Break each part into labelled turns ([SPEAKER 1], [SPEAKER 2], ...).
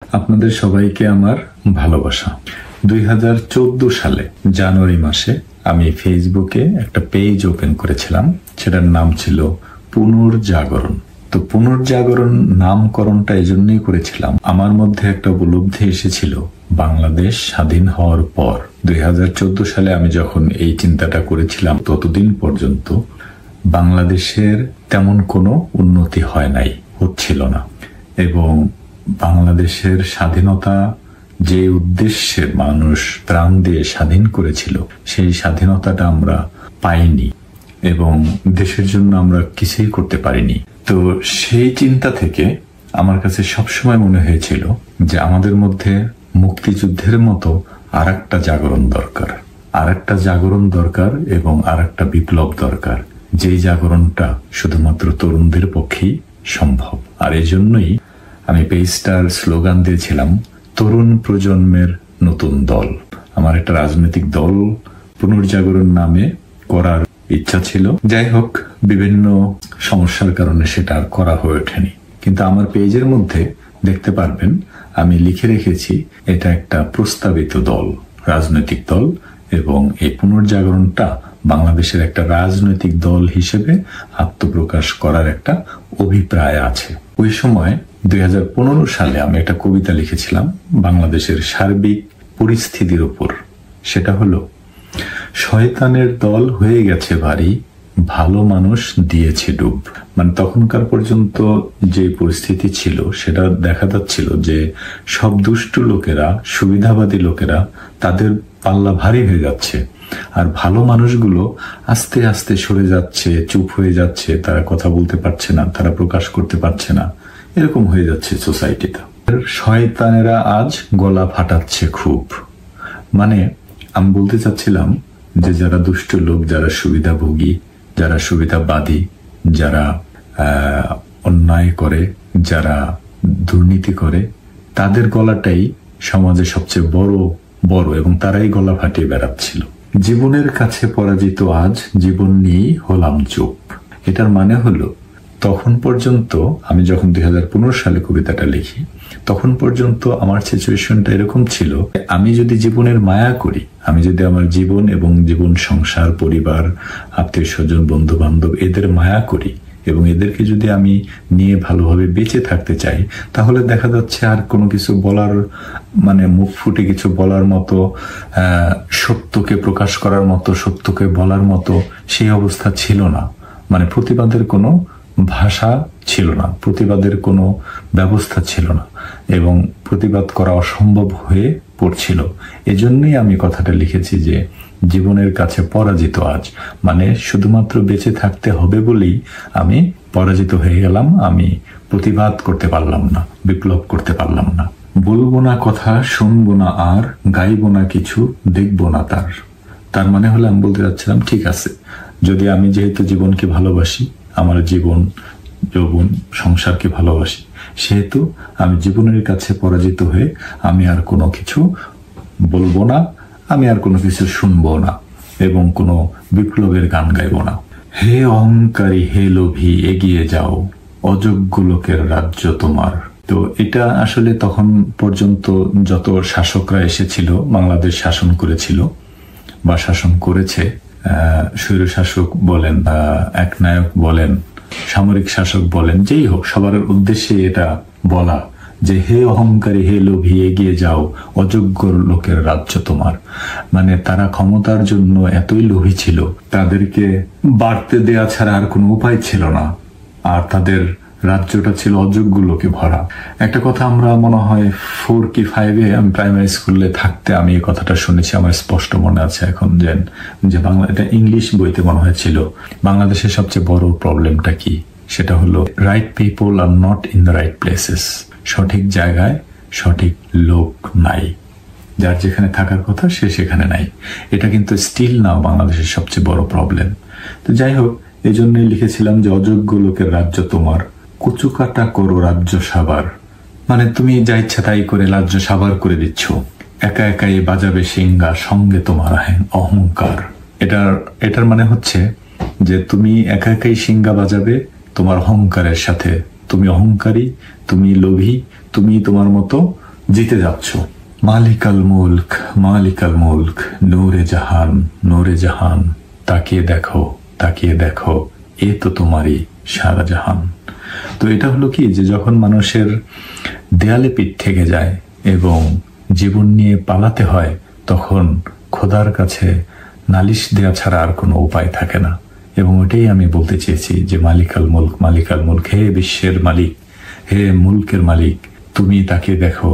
[SPEAKER 1] আপনাদের সবাইকে আমার ভালোবাসা। 2014 সালে জানুয়ারি মাসে আমি ফেসবুকে একটা পেজ ওপেন করেছিলাম, সেটার নাম ছিল পুনর্জাগরণ। তো পুনর্জাগরণ নামকরণটা এই জন্যই করেছিলাম, আমার মধ্যে একটা উপলব্ধি এসেছিল বাংলাদেশ স্বাধীন হওয়ার পর 2014 সালে আমি যখন এই চিন্তাটা করেছিলাম, ততদিন পর্যন্ত বাংলাদেশের তেমন কোনো উন্নতি হয় নাই, হচ্ছিল না। এবং বাংলাদেশের স্বাধীনতা যে উদ্দেশ্যে মানুষ প্রাণ দিয়ে স্বাধীন করেছিল, সেই স্বাধীনতাটা আমরা পাইনি এবং দেশের জন্য আমরা কিছুই করতে পারিনি। তো সেই চিন্তা থেকে আমার কাছে সবসময় মনে হয়েছিল যে আমাদের মধ্যে মুক্তিযুদ্ধের মতো আর একটা জাগরণ দরকার, এবং আর একটা বিপ্লব দরকার, যেই জাগরণটা শুধুমাত্র তরুণদের পক্ষেই সম্ভব। আর এই জন্যই আমি পেজটার স্লোগান দিয়েছিলাম তরুণ প্রজন্মের নতুন দল। আমার একটা রাজনৈতিক দল পুনর্জাগরণ নামে করার ইচ্ছা ছিল, যাই হোক বিভিন্ন সমস্যার কারণে সেটা আর করা হয়ে ওঠেনি। কিন্তু আমার পেজের মধ্যে দেখতে পারবেন আমি লিখে রেখেছি এটা একটা প্রস্তাবিত দল, রাজনৈতিক দল, এবং এই পুনর্জাগরণটা বাংলাদেশের একটা রাজনৈতিক দল হিসেবে আত্মপ্রকাশ করার একটা অভিপ্রায় আছে। ওই সময় 2015 সালে আমি একটা কবিতা লিখেছিলাম বাংলাদেশের সার্বিক পরিস্থিতির উপর। সেটা হলো, শয়তানের দল হয়ে গেছে ভারী, ভালো মানুষ দিয়েছে ডুব। মানে তখনকার পর্যন্ত যে পরিস্থিতি ছিল সেটা দেখা যাচ্ছিল যে সব দুষ্টু লোকেরা, সুবিধাবাদী লোকেরা, তাদের পাল্লা ভারী হয়ে যাচ্ছে, আর ভালো মানুষগুলো আস্তে আস্তে সরে যাচ্ছে, চুপ হয়ে যাচ্ছে, তারা কথা বলতে পারছে না, তারা প্রকাশ করতে পারছে না, এরকম হয়ে যাচ্ছে সোসাইটিতে। শয়তানেরা আজ গলা ফাটাচ্ছে খুব। মানে আমি বলতে চাচ্ছিলাম যে যারা দুষ্ট লোক, যারা সুবিধাভোগী, যারা সুবিধাবাদী, যারা অন্যায় করে, যারা দুর্নীতি করে, তাদের গলাটাই সমাজে সবচেয়ে বড় এবং তারাই গলা ফাটিয়ে বেড়াচ্ছিল। জীবনের কাছে পরাজিত আজ, জীবন নিয়েই হলাম চুপ। এটার মানে হলো, তখন পর্যন্ত আমি যখন 2015 সালে কবিতাটা লিখি, তখন পর্যন্ত আমার সিচুয়েশনটা এরকম ছিল, আমি যদি জীবনের মায়া করি, আমি যদি আমার জীবন এবং জীবন সংসার, পরিবার, আত্মীয় স্বজন, বন্ধু বান্ধব, এদের মায়া করি এবং এদেরকে যদি আমি নিয়ে ভালোভাবে বেঁচে থাকতে চাই, তাহলে দেখা যাচ্ছে আর কোনো কিছু বলার, মানে মুখ ফুটে কিছু বলার মতো, সত্যকে প্রকাশ করার মতো, সত্যকে বলার মতো সেই অবস্থা ছিল না। মানে প্রতিবাদের কোনো ভাষা ছিল না, প্রতিবাদের কোনো ব্যবস্থা ছিল না, এবং প্রতিবাদ করা অসম্ভব হয়ে পড়ছিল। এজন্যই আমি কথাটা লিখেছি যে জীবনের কাছে পরাজিত আজ, মানে শুধুমাত্র বেঁচে থাকতে হবে বলেই আমি পরাজিত হয়ে গেলাম। আমি প্রতিবাদ করতে পারলাম না, বিপ্লব করতে পারলাম না। বলবো না কথা, শুনবো না আর, গাইবো না কিছু, দেখবো না তার মানে হলো, আমি বলতে চাচ্ছিলাম ঠিক আছে, যদি আমি যেহেতু জীবনকে ভালোবাসি, আমার জীবন যৌবন সংসারকে ভালোবাসি, সেহেতু আমি জীবনের কাছে পরাজিত হয়ে আমি আর কোনো কিছু বলবো না, আমি আর কোনো কিছু শুনবো না, এবং কোনো বিপ্লবের গান গাইবো না। হে অহংকারী, হে লোভী, এগিয়ে যাও, অযোগ্য লোকের রাজ্য তোমার। তো এটা আসলে তখন পর্যন্ত যত শাসকরা এসেছিল, বাংলাদেশ শাসন করেছিল বা শাসন করেছে, স্বৈরশাসক বলেন, একনায়ক বলেন, সামরিক শাসক বলেন, যেই হোক, সবার উদ্দেশ্যে এটা বলা যে হে অহংকারী, হে লোভী, এগিয়ে যাও, অযোগ্য লোকের রাজ্য তোমার। মানে তারা ক্ষমতার জন্য এতই লোভী ছিল, তাদেরকে বাড়তে দেয়া ছাড়া আর কোনো উপায় ছিল না, আর তাদের রাজ্যটা ছিল অযোগ্য লোকে ভরা। একটা কথা আমরা মনে হয় 4 কি 5-এ আমি প্রাইমারি স্কুলে থাকতে আমি এই কথাটা শুনেছি, আমার স্পষ্ট মনে আছে এখন, যে বাংলা, এটা ইংলিশ বইতে মনে হয়েছিল, বাংলাদেশের সবচেয়ে বড় প্রবলেমটা কি, সেটা হলো right people are not in the right places. সঠিক জায়গায় সঠিক লোক নাই, যার যেখানে থাকার কথা সে সেখানে নাই। এটা কিন্তু স্টিল নাও বাংলাদেশের সবচেয়ে বড় প্রবলেম। তো যাই হোক, এই জন্যই লিখেছিলাম যে অযোগ্য লোকের রাজ্য তোমার, কুচুকাটা করো রাজ্য সাবার। মানে তুমি যা ইচ্ছা তাই করে রাজ্য সাবার করে দিচ্ছ, একা একাই বাজাবে সিঙ্গা, সঙ্গে তোমার অহংকার। এটার মানে হচ্ছে যে তুমি একা একাই সিঙ্গা বাজাবে তোমার অহংকারের সাথে, তুমি অহংকারী, তুমি লোভী, তুমি তোমার মতো জিতে যাচ্ছ। মালিকাল মুলক নূরে জাহান, তাকিয়ে দেখো এ তো তোমারই সারা জাহান। তো এটা হলো কি, যে যখন মানুষের দেয়ালে পিঠ থেকে যায় এবং জীবন নিয়ে পালাতে হয়, তখন খোদার কাছে নালিশ দেয়া ছাড়া আর কোনো উপায় থাকে না। এবং ওটাই আমি বলতে চেয়েছি যে মালিকাল মুলক, হে বিশ্বের মালিক, হে মুলকের মালিক, তুমি তাকিয়ে দেখো,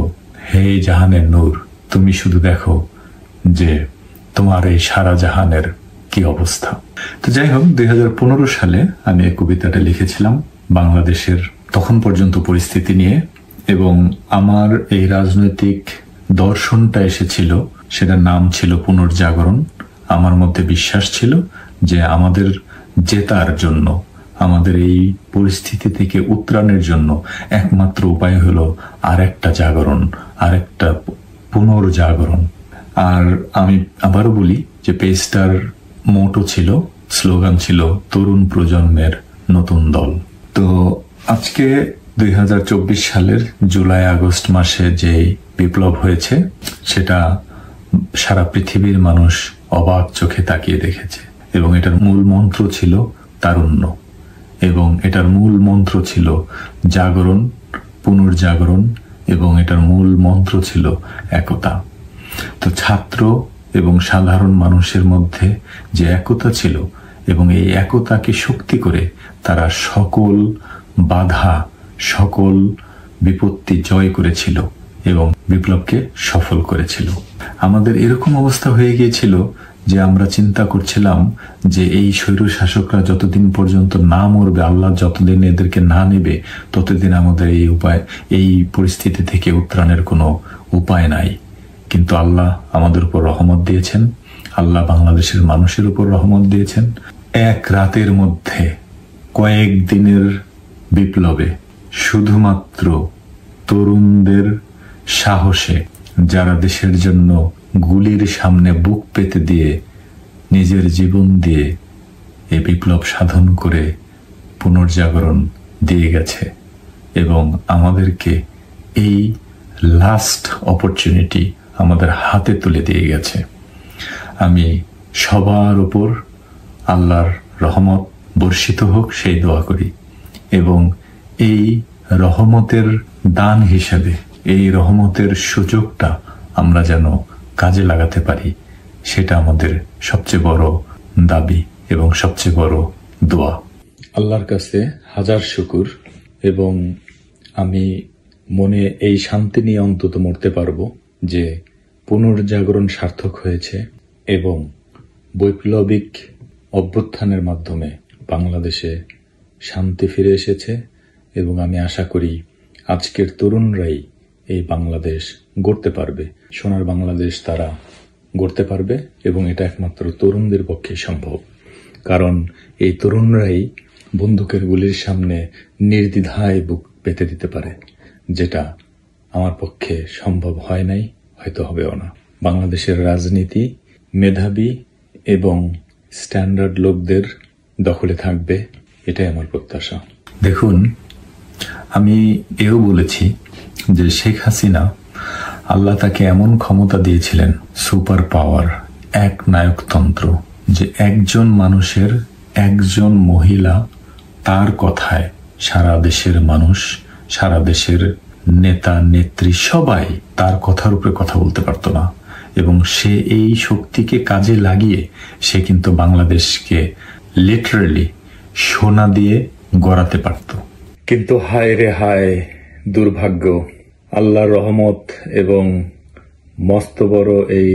[SPEAKER 1] হে জাহানের নূর, তুমি শুধু দেখো যে তোমার এই সারা জাহানের কি অবস্থা। তো যাই হোক, 2015 সালে আমি এই কবিতাটা লিখেছিলাম বাংলাদেশের তখন পর্যন্ত পরিস্থিতি নিয়ে, এবং আমার এই রাজনৈতিক দর্শনটা এসেছিল, সেটার নাম ছিল পুনর্জাগরণ। আমার মধ্যে বিশ্বাস ছিল যে আমাদের জেতার জন্য, আমাদের এই পরিস্থিতি থেকে উত্তরণের জন্য একমাত্র উপায় হলো আরেকটা জাগরণ, আরেকটা পুনর্জাগরণ। আর আমি আবারও বলি যে পেজটার মোটো ছিল, স্লোগান ছিল তরুণ প্রজন্মের নতুন দল। তো আজকে 2024 সালের জুলাই আগস্ট মাসে যে বিপ্লব হয়েছে, সেটা সারা পৃথিবীর মানুষ অবাক চোখে তাকিয়ে দেখেছে। এবং এটার মূল মন্ত্র ছিল তারুণ্য, এবং এটার মূল মন্ত্র ছিল জাগরণ, পুনর্জাগরণ, এবং এটার মূল মন্ত্র ছিল একতা। তো ছাত্র এবং সাধারণ মানুষের মধ্যে যে একতা ছিল, এবং এই একতাকে শক্তি করে তারা সকল বাধা, সকল বিপত্তি জয় করেছিল এবং বিপ্লবকে সফল করেছিল। আমাদের এরকম অবস্থা হয়ে গিয়েছিল যে আমরা চিন্তা করছিলাম যে এই স্বৈর শাসকরা যতদিন পর্যন্ত না মরবে, আল্লাহ যতদিন এদেরকে না নেবে, ততদিন আমাদের এই পরিস্থিতি থেকে উত্তরণের কোনো উপায় নাই। কিন্তু আল্লাহ আমাদের উপর রহমত দিয়েছেন, আল্লাহ বাংলাদেশের মানুষের উপর রহমত দিয়েছেন। এক রাতের মধ্যে, কয়েকদিনের বিপ্লবে, শুধুমাত্র তরুণদের সাহসে, যারা দেশের জন্য গুলির সামনে বুক পেতে দিয়ে নিজের জীবন দিয়ে এই বিপ্লব সাধন করে পুনর্জাগরণ দিয়ে গেছে, এবং আমাদেরকে এই লাস্ট অপরচুনিটি আমাদের হাতে তুলে দিয়ে গেছে। আমি সবার উপর আল্লাহর রহমত বর্ষিত হোক সেই দোয়া করি, এবং এই রহমতের দান হিসেবে, এই রহমতের সুযোগটা আমরা যেন কাজে লাগাতে পারি, সেটা আমাদের সবচেয়ে বড় দাবি এবং সবচেয়ে বড় দোয়া। আল্লাহর কাছে হাজার শুকুর, এবং আমি মনে এই শান্তি নিয়ে অন্তত মরতে পারবো যে পুনর্জাগরণ সার্থক হয়েছে এবং বৈপ্লবিক অভ্যুত্থানের মাধ্যমে বাংলাদেশে শান্তি ফিরে এসেছে। এবং আমি আশা করি আজকের তরুণরাই এই বাংলাদেশ গড়তে পারবে, সোনার বাংলাদেশ তারা গড়তে পারবে, এবং এটা একমাত্র তরুণদের পক্ষে সম্ভব। কারণ এই তরুণরাই বন্দুকের গুলির সামনে নির্দ্বিধায় বুক পেতে দিতে পারে, যেটা আমার পক্ষে সম্ভব হয় নাই, হয়তো হবেও না। বাংলাদেশের রাজনীতি মেধাবী এবং স্ট্যান্ডার্ড লোকদের দখলে থাকবে, এটাই আমার প্রত্যাশা। দেখুন, আমি এও বলেছি যে শেখ হাসিনা, আল্লাহ তাকে এমন ক্ষমতা দিয়েছিলেন, সুপার পাওয়ার, এক নায়কতন্ত্র, যে একজন মানুষের, একজন মহিলা, তার কথায় সারা দেশের মানুষ, সারা দেশের নেতা নেত্রী সবাই তার কথার উপরে কথা বলতে পারতো না। এবং সে এই শক্তিকে কাজে লাগিয়ে সে কিন্তু বাংলাদেশকে লিটারালি সোনা দিয়ে গড়াতে পারত। কিন্তু হায় রে হায়, দুর্ভাগ্য, আল্লাহর রহমত এবং মস্ত বড় এই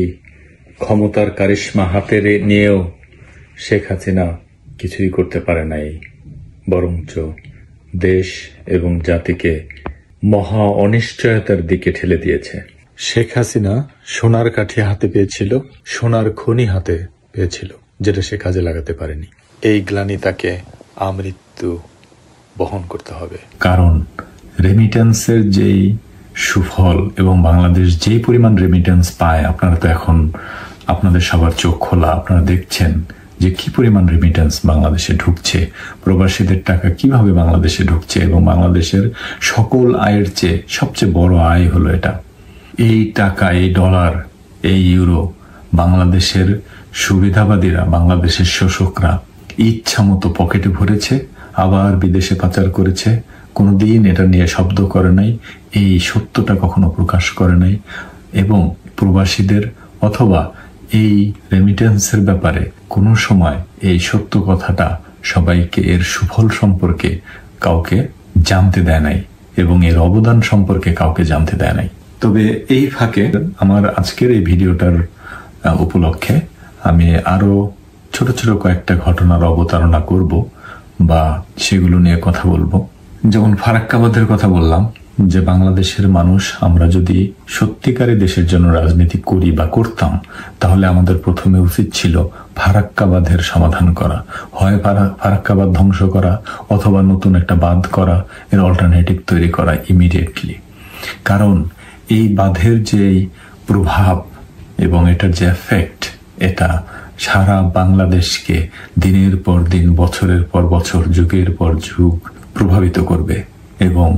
[SPEAKER 1] ক্ষমতার কারিশমা হাতে নিয়েও শেখ হাসিনা কিছুই করতে পারে নাই, বরঞ্চ দেশ এবং জাতিকে মহা অনিশ্চয়তার দিকে ঠেলে দিয়েছে। শেখ হাসিনা সোনার কাঠি হাতে পেয়েছিল, সোনার খনি হাতে পেয়েছিল, যেটা সে কাজে লাগাতে পারেনি। এই গ্লানি তাকে আমৃত্যু বহন করতে হবে। কারণ রেমিটেন্সের যেই সুফল এবং বাংলাদেশ যেই পরিমাণ রেমিটেন্স পায়, আপনারা তো এখন আপনাদের সবার চোখ খোলা, আপনারা দেখছেন যে কি পরিমাণ রেমিটেন্স বাংলাদেশে ঢুকছে, প্রবাসীদের টাকা কিভাবে বাংলাদেশে ঢুকছে, এবং বাংলাদেশের সকল আয়ের চেয়ে সবচেয়ে বড় আয় হলো এটা। এই টাকা, এই ডলার, এই ইউরো বাংলাদেশের সুবিধাবাদীরা, বাংলাদেশের শোষকরা ইচ্ছা মতো পকেটে ভরেছে, আবার বিদেশে পাচার করেছে। কোনোদিন এটা নিয়ে শব্দ করে নাই, এই সত্যটা কখনো প্রকাশ করে নাই। এবং প্রবাসীদের অথবা এই রেমিটেন্সের ব্যাপারে কোনো সময় এই সত্য কথাটা সবাইকে, এর সুফল সম্পর্কে কাউকে জানতে দেয় নাই এবং এর অবদান সম্পর্কে কাউকে জানতে দেয় নাই। তবে এই ফাঁকে আমার আজকের এই ভিডিওটার উপলক্ষে আমি আরো ছোট ছোট কয়েকটা ঘটনার অবতারণা করব বা সেগুলো নিয়ে কথা বলবো। যেমন ফারাক্কাবাদের কথা বললাম, যে বাংলাদেশের মানুষ আমরা যদি সত্যিকারে দেশের জন্য রাজনীতি করি বা করতাম, তাহলে আমাদের প্রথমে উচিত ছিল ফারাক্কাবাদের সমাধান করা, হয় ফারাক্কাবাদ ধ্বংস করা অথবা নতুন একটা বাঁধ করা, এর অল্টারনেটিভ তৈরি করা ইমিডিয়েটলি। কারণ এই বাঁধের যে প্রভাব এবং এটার যে এফেক্ট, এটা সারা বাংলাদেশকে দিনের পর দিন, বছরের পর বছর, যুগের পর যুগ প্রভাবিত করবে এবং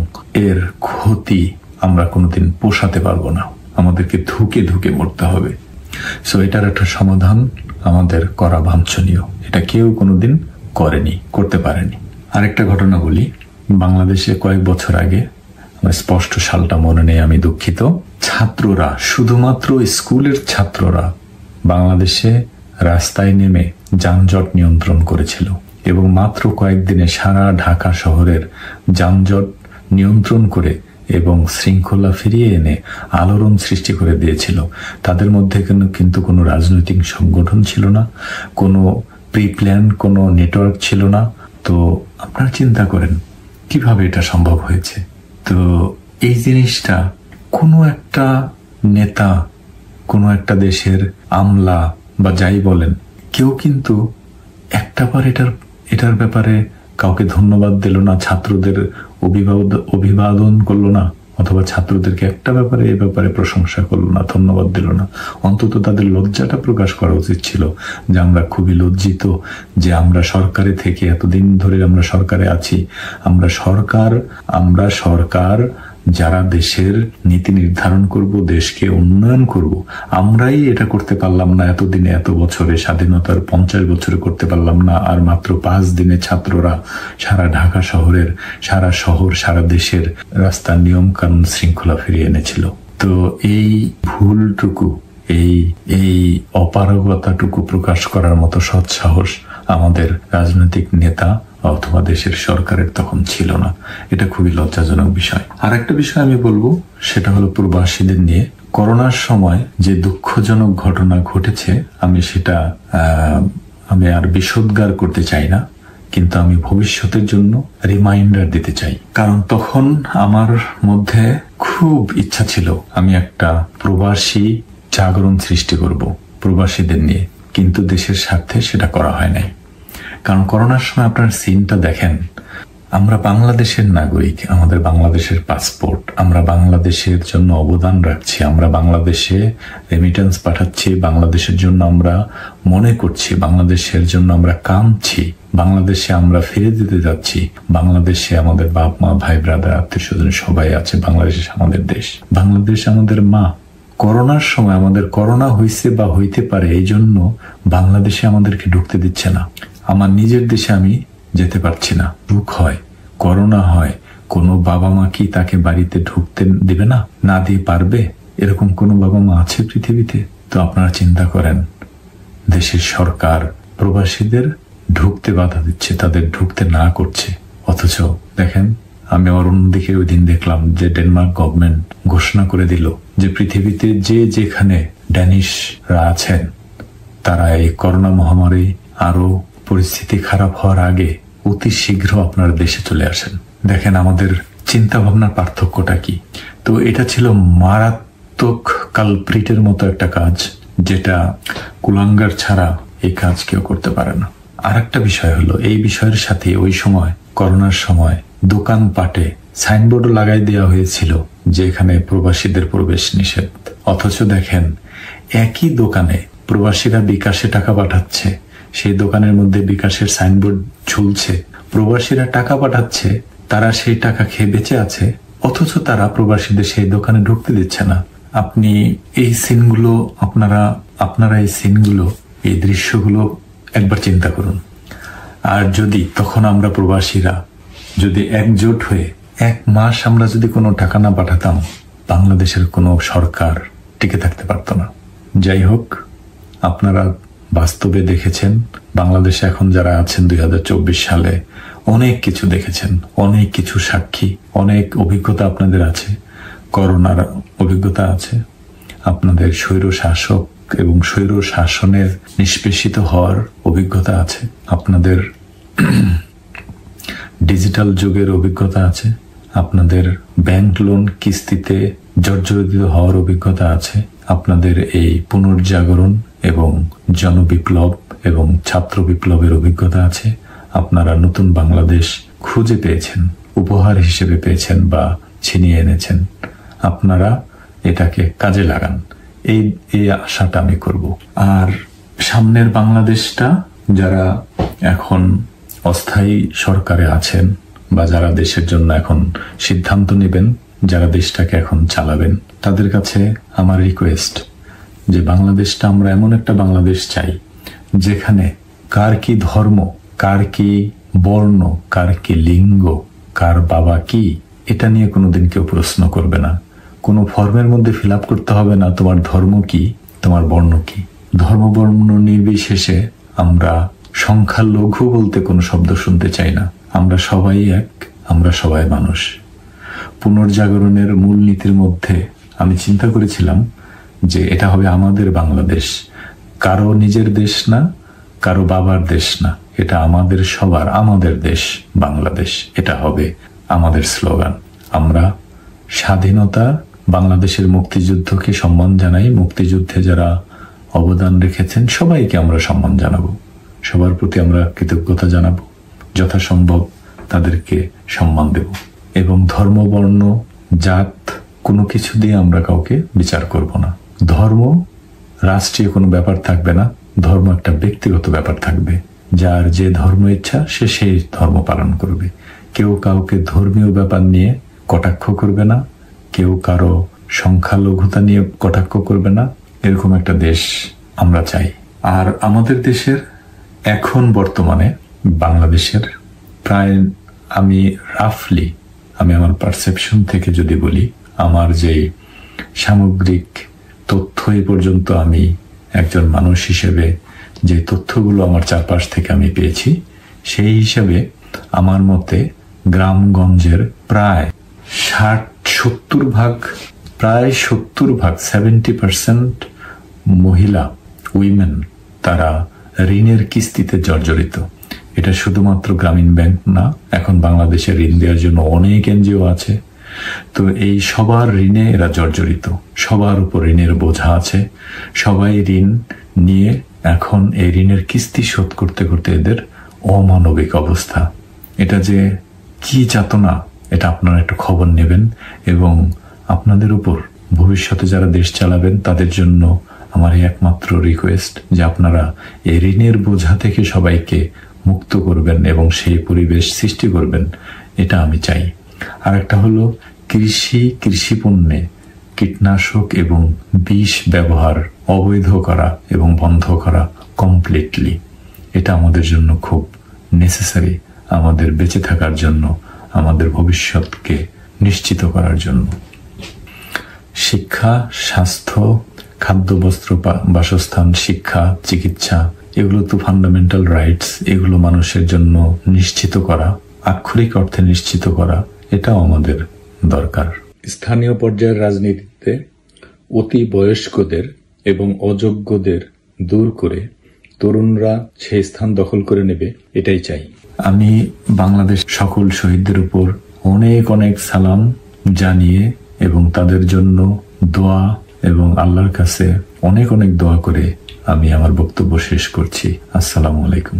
[SPEAKER 1] এর ক্ষতি আমরা কোনোদিন পোষাতে পারবো না, আমাদেরকে ধুকে ধুকে মরতে হবে। সো এটার একটা সমাধান আমাদের করা বাঞ্ছনীয়, এটা কেউ কোনোদিন করতে পারেনি। আরেকটা ঘটনা বলি, বাংলাদেশে কয়েক বছর আগে, আমার স্পষ্ট সালটা মনে নেই, আমি দুঃখিত, ছাত্ররা, শুধুমাত্র স্কুলের ছাত্ররা বাংলাদেশে রাস্তায় নেমে যানজট নিয়ন্ত্রণ করেছিল এবং মাত্র কয়েকদিনে সারা ঢাকা শহরের যানজট নিয়ন্ত্রণ করে এবং শৃঙ্খলা ফিরিয়ে এনে আলোড়ন সৃষ্টি করে দিয়েছিল। তাদের মধ্যে কিন্তু কোনো রাজনৈতিক সংগঠন ছিল না, কোনো প্রি প্ল্যান, কোনো নেটওয়ার্ক ছিল না। তো আপনারা চিন্তা করেন কিভাবে এটা সম্ভব হয়েছে। তো এই জিনিসটা কোনো একটা নেতা, কোনো একটা দেশের আমলা বা যাই বলেন, কেউ কিন্তু একটাবার এটার ব্যাপারে কাউকে ধন্যবাদ দিল না, ছাত্রদের অভিবাদন করলো না, অথবা ছাত্রদেরকে একটা ব্যাপারে এই ব্যাপারে প্রশংসা করলো না, ধন্যবাদ দিল না। অন্তত তাদের লজ্জাটা প্রকাশ করা উচিত ছিল যে আমরা খুবই লজ্জিত যে আমরা সরকারে থেকে, এতদিন ধরে আমরা সরকারে আছি, আমরা সরকার যারা দেশের নীতি নির্ধারণ করব, দেশকে উন্নয়ন করব, আমরাই এটা করতে পারলাম না এতদিনে, এত বছরে, স্বাধীনতার 50 বছরে করতে পারলাম না। আর মাত্র 5 দিনে ছাত্ররা সারা ঢাকা শহরের, সারা শহর, সারা দেশের রাস্তার নিয়ম কানুন শৃঙ্খলা ফিরিয়ে এনেছিল। তো এই ভুলটুকু, এই অপারগতাটুকু প্রকাশ করার মতো সৎসাহস আমাদের রাজনৈতিক নেতা অথবা দেশের সরকারের তখন ছিল না। এটা খুবই লজ্জাজনক বিষয়। আর একটা বিষয় আমি বলবো, সেটা হলো প্রবাসীদের নিয়ে। করোনার সময় যে দুঃখজনক ঘটনা ঘটেছে, আমি আর বিশদগার করতে চাই না, কিন্তু আমি ভবিষ্যতের জন্য রিমাইন্ডার দিতে চাই। কারণ তখন আমার মধ্যে খুব ইচ্ছা ছিল আমি একটা প্রবাসী জাগরণ সৃষ্টি করব প্রবাসীদের নিয়ে, কিন্তু দেশের স্বার্থে সেটা করা হয় নাই। কারণ করোনার সময় আপনার সিনটা দেখেন, আমরা বাংলাদেশের নাগরিক, আমাদের বাংলাদেশের পাসপোর্ট, আমরা বাংলাদেশের জন্য অবদান রাখছি, আমরা বাংলাদেশে রেমিটেন্স পাঠাচ্ছি, বাংলাদেশের জন্য আমরা মনে করছি, বাংলাদেশের জন্য আমরা কাঁদছি, বাংলাদেশে আমরা ফিরে দিতে যাচ্ছি, বাংলাদেশে আমাদের বাপ মা, ভাই ব্রাদার, আত্মীয় স্বজন সবাই আছে, বাংলাদেশ আমাদের দেশ, বাংলাদেশ আমাদের মা। করোনার সময় আমাদের করোনা হয়েছে বা হইতে পারে, এই জন্য বাংলাদেশে আমাদেরকে ঢুকতে দিচ্ছে না। আমার নিজের দেশে আমি যেতে পারছি না, দুঃখ হয়, করোনা হয়, কোনো বাবা মা কি তাকে বাড়িতে ঢুকতে দিবে না? না দিয়ে পারবে? এরকম কোনো বাবা মা আছে পৃথিবীতে? তো আপনারা চিন্তা করেন, দেশের সরকার প্রবাসীদের ঢুকতে বাধা দিচ্ছে, তাদের ঢুকতে না করছে। অথচ দেখেন, আমি অন্যদিকে ওই দিন দেখলাম যে ডেনমার্ক গভর্নমেন্ট ঘোষণা করে দিল যে পৃথিবীতে যেখানে ড্যানিশরা আছেন, তারা এই করোনা মহামারী আরো পরিস্থিতি খারাপ হওয়ার আগে অতি শীঘ্র আপনার দেশে চলে আসেন। দেখেন আমাদের চিন্তা ভাবনার পার্থক্যটা কি। তো এটা ছিল মারাত্মক কালপ্রিটের মতো একটা কাজ, যেটা কুলাঙ্গার ছাড়া এই কাজ কেউ করতে পারে না। আর একটা বিষয় হলো, এই বিষয়ের সাথে ওই সময় করোনার সময় দোকানপাটে সাইনবোর্ড লাগাই দেওয়া হয়েছিল যে এখানে প্রবাসীদের প্রবেশ নিষেধ। অথচ দেখেন, একই দোকানে প্রবাসীরা বিকাশে টাকা পাঠাচ্ছে, সেই দোকানের মধ্যে বিকাশের সাইনবোর্ড ঝুলছে, প্রবাসীরা টাকা পাঠাচ্ছে, তারা সেই টাকা খেয়ে বেঁচে আছে, অথচ তারা প্রবাসীদের সেই দোকানে ঢুকতে দিচ্ছে না। আপনি এই সিনগুলো আপনারা এই সিনগুলো, এই দৃশ্যগুলো একবার চিন্তা করুন। আর যদি তখন আমরা প্রবাসীরা যদি একজোট হয়ে 1 মাস আমরা যদি কোনো টাকা না পাঠাতাম, বাংলাদেশের কোনো সরকার টিকে থাকতে পারত না। যাই হোক, আপনারা বাস্তবে দেখেছেন বাংলাদেশে এখন যারা আছেন 2024 সালে অনেক কিছু দেখেছেন, অনেক কিছু সাক্ষী, অনেক অভিজ্ঞতা আপনাদের আছে, করোনার অভিজ্ঞতা আছে, আপনাদের স্বৈর শাসক এবং স্বৈর শাসনের নিষ্পেষিত হওয়ার অভিজ্ঞতা আছে, আপনাদের ডিজিটাল যুগের অভিজ্ঞতা আছে, আপনাদের ব্যাংক লোন কিস্তিতে জর্জরিত হওয়ার অভিজ্ঞতা আছে, আপনাদের এই পুনর্জাগরণ এবং জনবিপ্লব এবং ছাত্র বিপ্লবের অভিজ্ঞতা আছে। আপনারা নতুন বাংলাদেশ খুঁজে পেয়েছেন, উপহার হিসেবে পেয়েছেন বা ছিনিয়ে এনেছেন। আপনারা এটাকে কাজে লাগান, এই আশাটা আমি করব। আর সামনের বাংলাদেশটা যারা এখন অস্থায়ী সরকারে আছেন বা যারা দেশের জন্য এখন সিদ্ধান্ত নেবেন, যারা দেশটাকে এখন চালাবেন, তাদের কাছে আমার রিকোয়েস্ট যে বাংলাদেশটা আমরা এমন একটা বাংলাদেশ চাই যেখানে কার কি ধর্ম, কার কি বর্ণ, কার কি লিঙ্গ, কার বাবা কি, এটা নিয়ে কোনোদিন কেউ প্রশ্ন করবে না। কোনো ফর্মের মধ্যে ফিল আপ করতে হবে না তোমার ধর্ম কি, তোমার বর্ণ কি। ধর্ম বর্ণ নির্বিশেষে আমরা সংখ্যালঘু বলতে কোনো শব্দ শুনতে চাই না। আমরা সবাই এক, আমরা সবাই মানুষ। পুনর্জাগরণের মূলনীতির মধ্যে আমি চিন্তা করেছিলাম যে এটা হবে আমাদের বাংলাদেশ, কারো নিজের দেশ না, কারো বাবার দেশ না, এটা আমাদের সবার, আমাদের দেশ বাংলাদেশ, এটা হবে আমাদের স্লোগান। আমরা স্বাধীনতা, বাংলাদেশের মুক্তিযুদ্ধকে সম্মান জানাই, মুক্তিযুদ্ধে যারা অবদান রেখেছেন সবাইকে আমরা সম্মান জানাবো, সবার প্রতি আমরা কৃতজ্ঞতা জানাবো, যথাসম্ভব তাদেরকে সম্মান দেব এবং ধর্ম, বর্ণ, জাত কোনো কিছু দিয়ে আমরা কাউকে বিচার করব না। ধর্ম রাষ্ট্রীয় কোনো ব্যাপার থাকবে না, ধর্ম একটা ব্যক্তিগত ব্যাপার থাকবে। যার যে ধর্ম ইচ্ছা সে সেই ধর্ম পালন করবে। কেউ কাউকে ধর্মীয় ব্যাপার নিয়ে কটাক্ষ করবে না, কেউ কারো সংখ্যালঘুতা নিয়ে কটাক্ষ করবে না। এরকম একটা দেশ আমরা চাই। আর আমাদের দেশের এখন বর্তমানে বাংলাদেশের প্রায়, আমি আমার পারসেপশন থেকে যদি বলি, আমার যে সামগ্রিক তথ্য এই পর্যন্ত আমি একজন মানুষ হিসেবে যে তথ্যগুলো আমার চারপাশ থেকে আমি পেয়েছি, সেই হিসাবে আমার মতে গ্রামগঞ্জের প্রায় 70% মহিলা, উইমেন, তারা ঋণের কিস্তিতে জর্জরিত। এটা শুধুমাত্র গ্রামীণ ব্যাংক না, এখন বাংলাদেশে ঋণ দেওয়ার জন্য অনেক এনজিও আছে। তো এই সবার ঋণে এরা জর্জরিত, সবার উপর ঋণের বোঝা আছে, সবাই ঋণ নিয়ে এখন এই ঋণের কিস্তি শোধ করতে করতে এদের অমানবিক অবস্থা। এটা যে কি যাতনা, এটা আপনারা একটু খবর নেবেন এবং আপনাদের উপর ভবিষ্যতে যারা দেশ চালাবেন তাদের জন্য আমার এই একমাত্র রিকোয়েস্ট যে আপনারা এই ঋণের বোঝা থেকে সবাইকে মুক্ত করবেন এবং সেই পরিবেশ সৃষ্টি করবেন, এটা আমি চাই। আর একটা হলো কৃষি পণ্যে কীটনাশক এবং বিষ ব্যবহার অবৈধ করা এবং বন্ধ করা কমপ্লিটলি। এটা আমাদের জন্য খুব নেসেসারি, আমাদের বেঁচে থাকার জন্য, আমাদের ভবিষ্যৎকে নিশ্চিত করার জন্য। শিক্ষা, স্বাস্থ্য, খাদ্য, বস্ত্র, বাসস্থান, শিক্ষা, চিকিৎসা, এগুলো তো ফান্ডামেন্টাল রাইটস। এগুলো মানুষের জন্য নিশ্চিত করা, আক্ষরিক অর্থে নিশ্চিত করা, এটাও আমাদের দরকার। স্থানীয় পর্যায়ের রাজনীতিতে অতি বয়স্কদের এবং অযোগ্যদের দূর করে তরুণরা সেই স্থান দখল করে নেবে, এটাই চাই। আমি বাংলাদেশ সকল শহীদদের উপর অনেক অনেক সালাম জানিয়ে এবং তাদের জন্য দোয়া এবং আল্লাহর কাছে অনেক অনেক দোয়া করে আমি আমার বক্তব্য শেষ করছি। আসসালামু আলাইকুম।